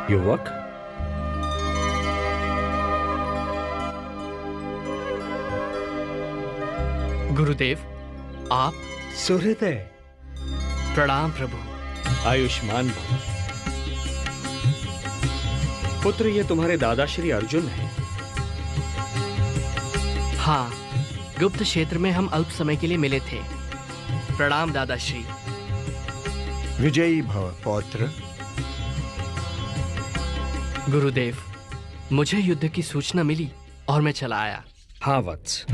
युवक, गुरुदेव, आप? सुहृदय, प्रणाम प्रभु। आयुष्मान भव। पुत्र, ये तुम्हारे दादा श्री अर्जुन हैं। हाँ, गुप्त क्षेत्र में हम अल्प समय के लिए मिले थे। प्रणाम दादाश्री। विजयी भव पौत्र। गुरुदेव, मुझे युद्ध की सूचना मिली और मैं चला आया। हाँ वत्स,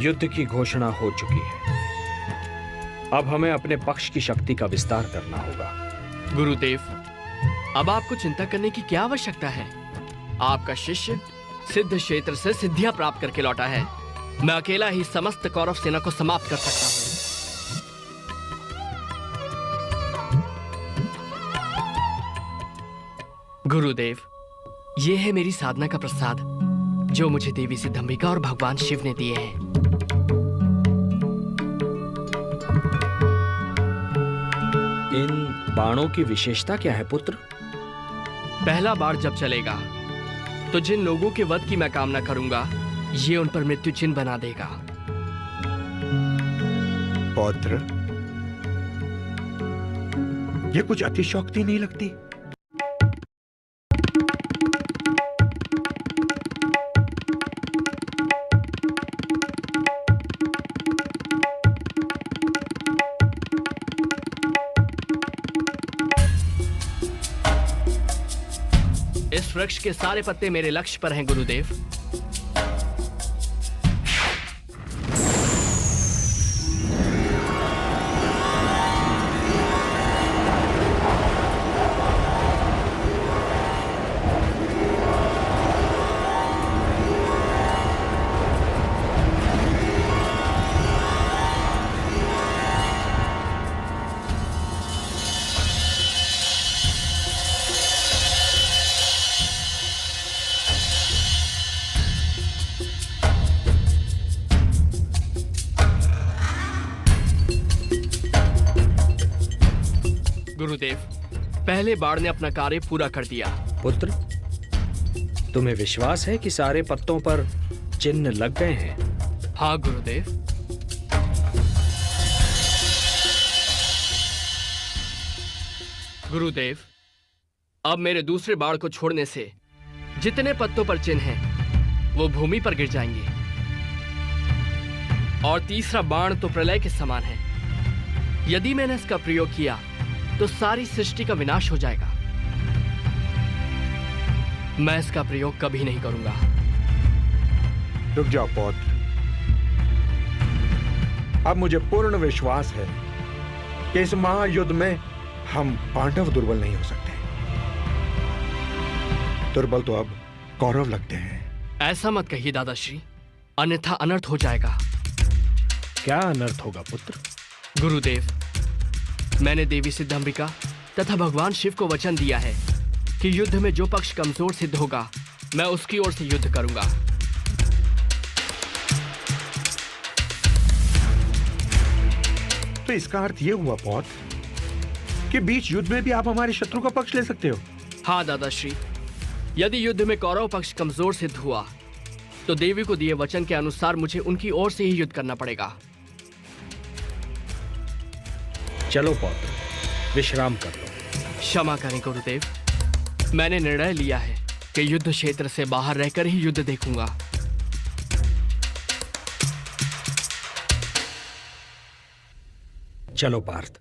युद्ध की घोषणा हो चुकी है। अब हमें अपने पक्ष की शक्ति का विस्तार करना होगा। गुरुदेव, अब आपको चिंता करने की क्या आवश्यकता है? आपका शिष्य सिद्ध क्षेत्र से सिद्धियां प्राप्त करके लौटा है। मैं अकेला ही समस्त कौरव सेना को समाप्त कर सकता हूं। गुरुदेव, यह है मेरी साधना का प्रसाद जो मुझे देवी सिद्धंबिका और भगवान शिव ने दिए हैं। इन बाणों की विशेषता क्या है पुत्र? पहला बाण जब चलेगा तो जिन लोगों के वध की मैं कामना करूंगा, ये उन पर मृत्यु चिन्ह बना देगा। पौत्र, ये कुछ अतिशयोक्ति नहीं लगती? इस वृक्ष के सारे पत्ते मेरे लक्ष्य पर हैं गुरुदेव। गुरुदेव, पहले बाण ने अपना कार्य पूरा कर दिया। पुत्र, तुम्हें विश्वास है कि सारे पत्तों पर चिन्ह लग गए हैं? हाँ गुरुदेव। गुरुदेव, अब मेरे दूसरे बाण को छोड़ने से जितने पत्तों पर चिन्ह हैं, वो भूमि पर गिर जाएंगे। और तीसरा बाण तो प्रलय के समान है। यदि मैंने इसका प्रयोग किया तो सारी सृष्टि का विनाश हो जाएगा। मैं इसका प्रयोग कभी नहीं करूंगा। रुक जाओ पौत्र। अब मुझे पूर्ण विश्वास है कि इस महायुद्ध में हम पांडव दुर्बल नहीं हो सकते। दुर्बल तो अब कौरव लगते हैं। ऐसा मत कहिए दादाश्री, अन्यथा अनर्थ हो जाएगा। क्या अनर्थ होगा पुत्र? गुरुदेव, मैंने देवी सिद्धंबिका तथा भगवान शिव को वचन दिया है कि युद्ध में जो पक्ष कमजोर सिद्ध होगा, मैं उसकी ओर से युद्ध करूंगा। तो इसका अर्थ यह हुआ पौत्र कि बीच युद्ध में भी आप हमारे शत्रु का पक्ष ले सकते हो? हाँ दादाश्री, यदि युद्ध में कौरव पक्ष कमजोर सिद्ध हुआ तो देवी को दिए वचन के अनुसार मुझे उनकी ओर से ही युद्ध करना पड़ेगा। चलो पौत्र, विश्राम कर लो। क्षमा करें गुरुदेव, मैंने निर्णय लिया है कि युद्ध क्षेत्र से बाहर रहकर ही युद्ध देखूंगा। चलो पार्थ।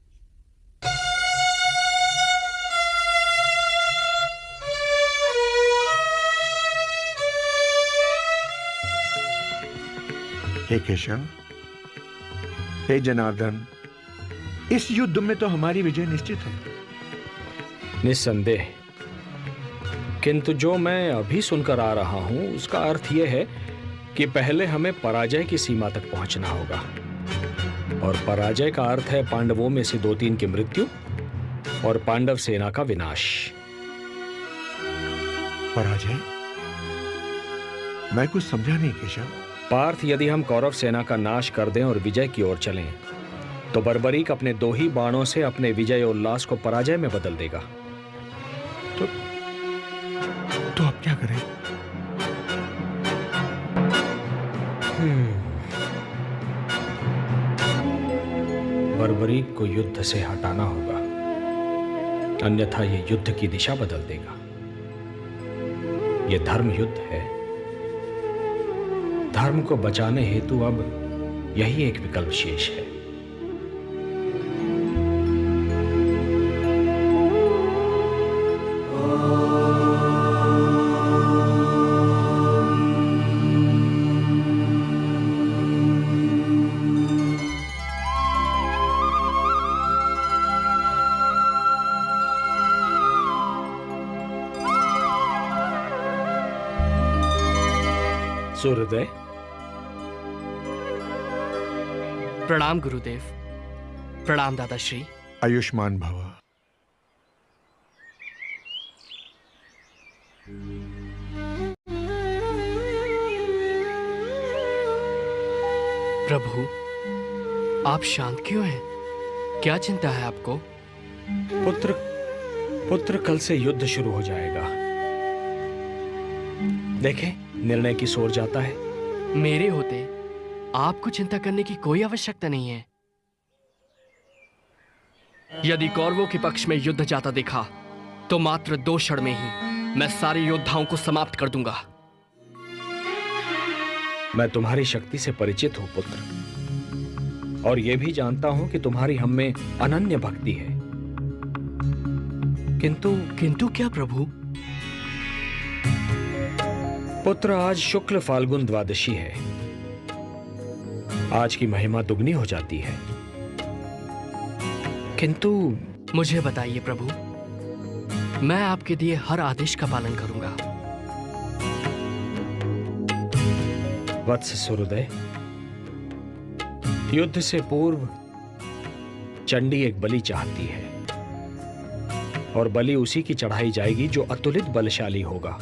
हे केशव, हे जनार्दन, इस युद्ध में तो हमारी विजय निश्चित है। निस्संदेह, किंतु जो मैं अभी सुनकर आ रहा हूं उसका अर्थ यह है कि पहले हमें पराजय की सीमा तक पहुंचना होगा। और पराजय का अर्थ है पांडवों में से 2-3 की मृत्यु और पांडव सेना का विनाश। पराजय? मैं कुछ समझा नहीं केशव। पार्थ, यदि हम कौरव सेना का नाश कर दें और विजय की ओर चलें तो बर्बरीक अपने 2 ही बाणों से अपने विजय उल्लास को पराजय में बदल देगा। तो अब क्या करें? बर्बरीक को युद्ध से हटाना होगा, अन्यथा ये युद्ध की दिशा बदल देगा। ये धर्म युद्ध है। धर्म को बचाने हेतु अब यही एक विकल्प शेष है। सूर्योदय। प्रणाम गुरुदेव। प्रणाम दादाश्री। आयुष्मान भव। प्रभु, आप शांत क्यों हैं? क्या चिंता है आपको? पुत्र कल से युद्ध शुरू हो जाएगा। देखें, निर्णय की ओर जाता है। मेरे होते आपको चिंता करने की कोई आवश्यकता नहीं है। यदि कौरवों के पक्ष में युद्ध जाता देखा तो मात्र 2 क्षण में ही मैं सारे योद्धाओं को समाप्त कर दूंगा। मैं तुम्हारी शक्ति से परिचित हूं पुत्र, और यह भी जानता हूं कि तुम्हारी हम में अनन्य भक्ति है। किंतु क्या प्रभु? पुत्र, आज शुक्ल फाल्गुन द्वादशी है। आज की महिमा दुगनी हो जाती है। किंतु मुझे बताइए प्रभु, मैं आपके दिए हर आदेश का पालन करूंगा। वत्स सूर्योदय, युद्ध से पूर्व चंडी एक बलि चाहती है, और बलि उसी की चढ़ाई जाएगी जो अतुलित बलशाली होगा।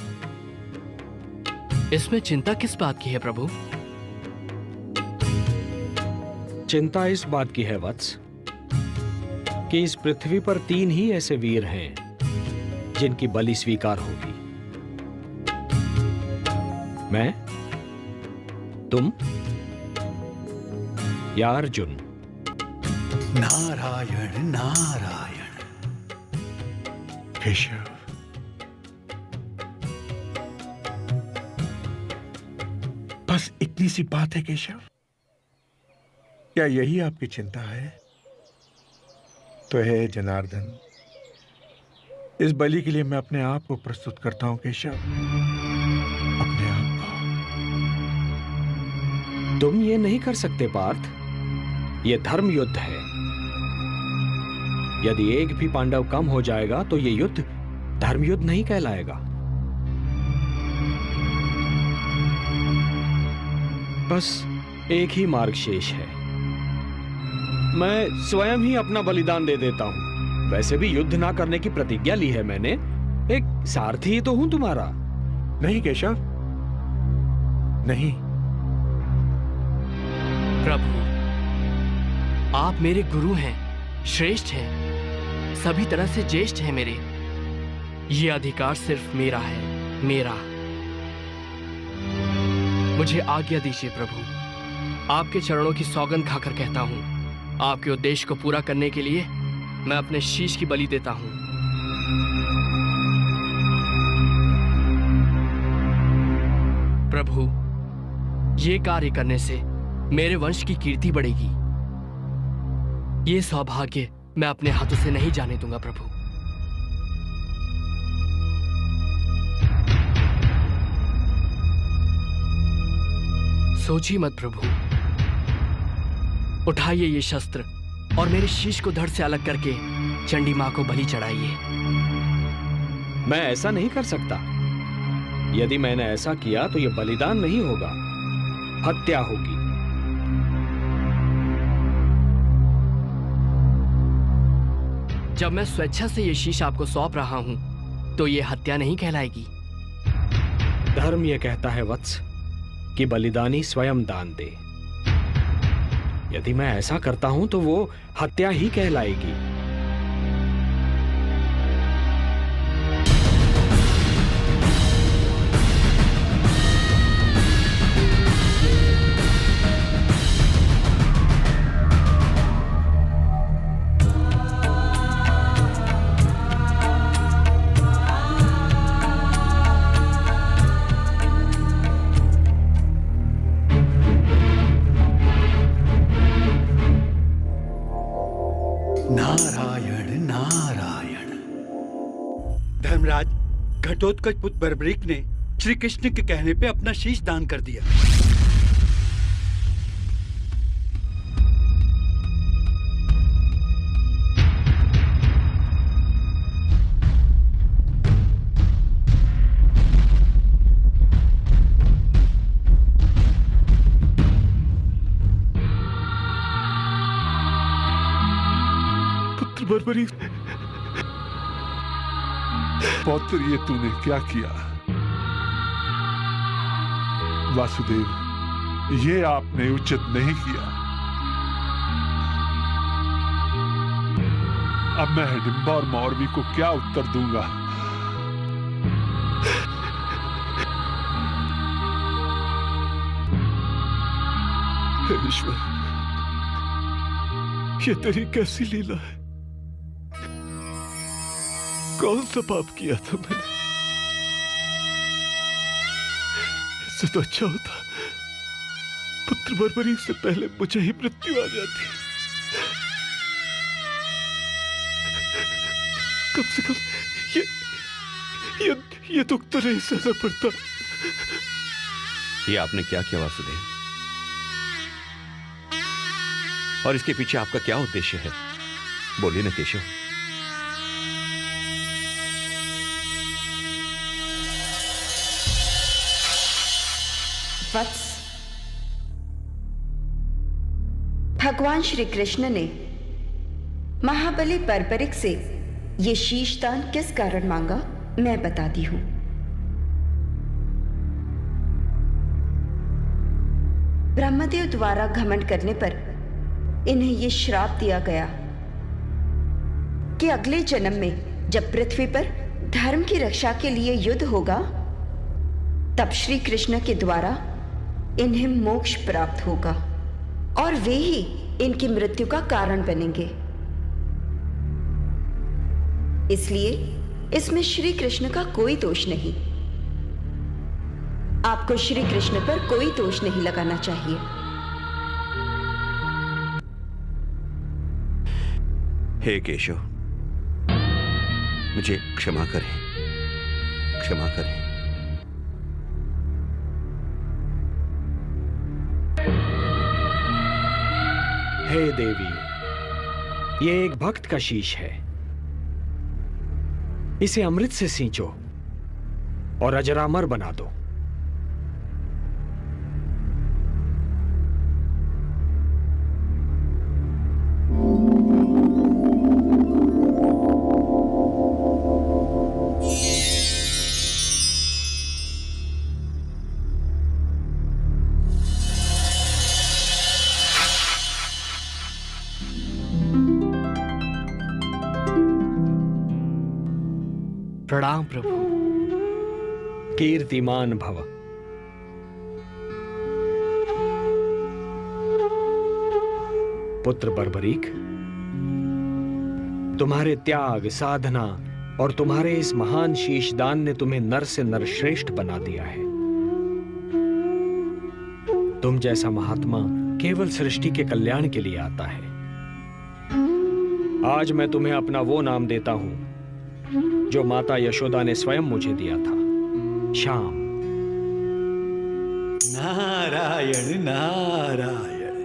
इसमें चिंता किस बात की है प्रभु? चिंता इस बात की है वत्स कि इस पृथ्वी पर 3 ही ऐसे वीर हैं जिनकी बलि स्वीकार होगी। मैं, तुम या अर्जुन। नारायण नारायण। केशव, बस इतनी सी बात है केशव? क्या यही आपकी चिंता है? तो है जनार्दन, इस बलि के लिए मैं अपने आप को प्रस्तुत करता हूं केशव, अपने आप को। तुम ये नहीं कर सकते पार्थ, ये धर्म युद्ध है। यदि एक भी पांडव कम हो जाएगा तो ये युद्ध धर्म युद्ध नहीं कहलाएगा। बस एक ही मार्ग शेष है, मैं स्वयं ही अपना बलिदान दे देता हूं। वैसे भी युद्ध ना करने की प्रतिज्ञा ली है मैंने, एक सारथी ही तो हूं तुम्हारा। नहीं केशव, नहीं। प्रभु, आप मेरे गुरु हैं, श्रेष्ठ हैं, सभी तरह से ज्येष्ठ हैं मेरे। ये अधिकार सिर्फ मेरा है, मेरा। मुझे आज्ञा दीजिए प्रभु। आपके चरणों की सौगंध खाकर कहता हूं, आपके उद्देश्य को पूरा करने के लिए मैं अपने शीश की बलि देता हूं। प्रभु, ये कार्य करने से मेरे वंश की कीर्ति बढ़ेगी। ये सौभाग्य मैं अपने हाथों से नहीं जाने दूंगा प्रभु। सोचिए मत प्रभु, उठाइए ये शस्त्र और मेरे शीश को धड़ से अलग करके चंडी मां को बलि चढ़ाइए। मैं ऐसा नहीं कर सकता। यदि मैंने ऐसा किया तो यह बलिदान नहीं होगा, हत्या होगी। जब मैं स्वेच्छा से ये शीश आपको सौंप रहा हूं तो यह हत्या नहीं कहलाएगी। धर्म यह कहता है वत्स कि बलिदानी स्वयं दान दे। यदि मैं ऐसा करता हूं तो वो हत्या ही कहलाएगी। धर्मराज, घटोत्कच पुत्र बर्बरीक ने श्री कृष्ण के कहने पे अपना शीश दान कर दिया। पुत्र बर्बरीक, पौत्र, ये तूने क्या किया? वासुदेव, ये आपने उचित नहीं किया। अब मैं हिडिंबा और मौरवी को क्या उत्तर दूंगा? हे ईश्वर, ये तेरी कैसी लीला है? कौन सा पाप किया था मैंने? इससे तो अच्छा होता पुत्र बर्बरीक से पहले मुझे ही मृत्यु आ जाती। कम से कम ये दुख तो नहीं सहना पड़ता। ये आपने क्या किया वासुदेव? और इसके पीछे आपका क्या उद्देश्य है? बोलिए ना केशव। वत्स, भगवान श्री कृष्ण ने महाबली बर्बरीक से ये शीशदान किस कारण मांगा, मैं बताती हूं। ब्रह्मदेव द्वारा घमंड करने पर इन्हें ये श्राप दिया गया कि अगले जन्म में जब पृथ्वी पर धर्म की रक्षा के लिए युद्ध होगा, तब श्री कृष्ण के द्वारा इन्हें मोक्ष प्राप्त होगा और वे ही इनकी मृत्यु का कारण बनेंगे। इसलिए इसमें श्री कृष्ण का कोई दोष नहीं। आपको श्री कृष्ण पर कोई दोष नहीं लगाना चाहिए। हे केशव, मुझे क्षमा करें, क्षमा करें। हे देवी, ये एक भक्त का शीश है। इसे अमृत से सींचो और अजरामर बना दो। प्रणाम प्रभु। कीर्तिमान भव। पुत्र बर्बरीक, तुम्हारे त्याग, साधना और तुम्हारे इस महान शीशदान ने तुम्हें नर से नरश्रेष्ठ बना दिया है। तुम जैसा महात्मा केवल सृष्टि के कल्याण के लिए आता है। आज मैं तुम्हें अपना वो नाम देता हूं जो माता यशोदा ने स्वयं मुझे दिया था, श्याम। नारायण नारायण।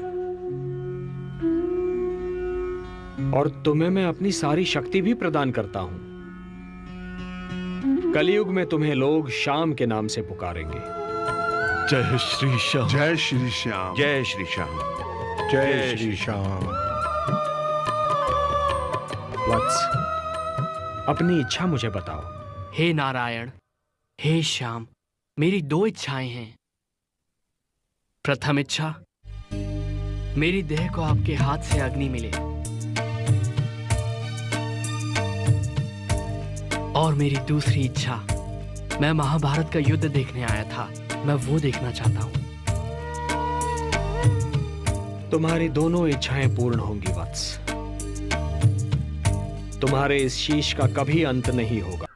और तुम्हें मैं अपनी सारी शक्ति भी प्रदान करता हूं। कलयुग में तुम्हें लोग श्याम के नाम से पुकारेंगे। जय श्री श्याम, जय श्री श्याम, जय श्री श्याम, जय श्री श्याम। वत्स, अपनी इच्छा मुझे बताओ। हे नारायण, हे श्याम, मेरी दो इच्छाएं हैं। प्रथम इच्छा, मेरी देह को आपके हाथ से अग्नि मिले, और मेरी दूसरी इच्छा, मैं महाभारत का युद्ध देखने आया था, मैं वो देखना चाहता हूं। तुम्हारी दोनों इच्छाएं पूर्ण होंगी वत्स। तुम्हारे इस शीश का कभी अंत नहीं होगा।